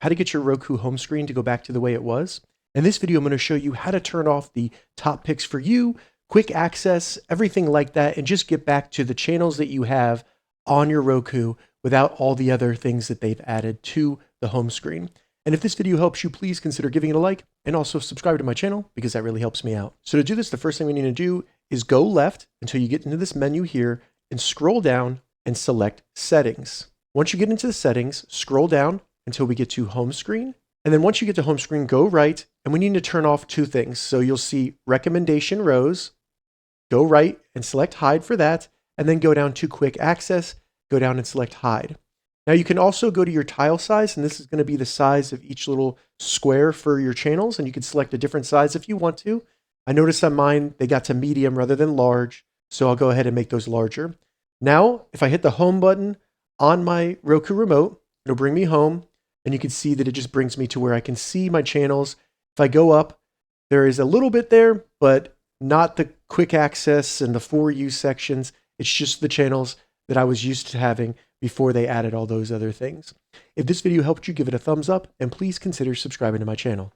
how to get your Roku home screen to go back to the way it was. In this video, I'm going to show you how to turn off the top picks for you, quick access, everything like that, and just get back to the channels that you have on your Roku without all the other things that they've added to the home screen. And if this video helps you, please consider giving it a like and also subscribe to my channel because that really helps me out. So to do this, the first thing we need to do is go left until you get into this menu here and scroll down and select settings. Once you get into the settings, scroll down until we get to home screen. And then once you get to home screen, go right, and we need to turn off two things. So you'll see recommendation rows, go right and select hide for that, and then go down to quick access, go down and select hide. Now you can also go to your tile size, and this is going to be the size of each little square for your channels, and you can select a different size if you want to. I noticed on mine, they got to medium rather than large, so I'll go ahead and make those larger. Now, if I hit the home button on my Roku remote, it'll bring me home, and you can see that it just brings me to where I can see my channels. If I go up, there is a little bit there, but not the quick access and the for you sections. It's just the channels that I was used to having before they added all those other things. If this video helped you, give it a thumbs up, and please consider subscribing to my channel.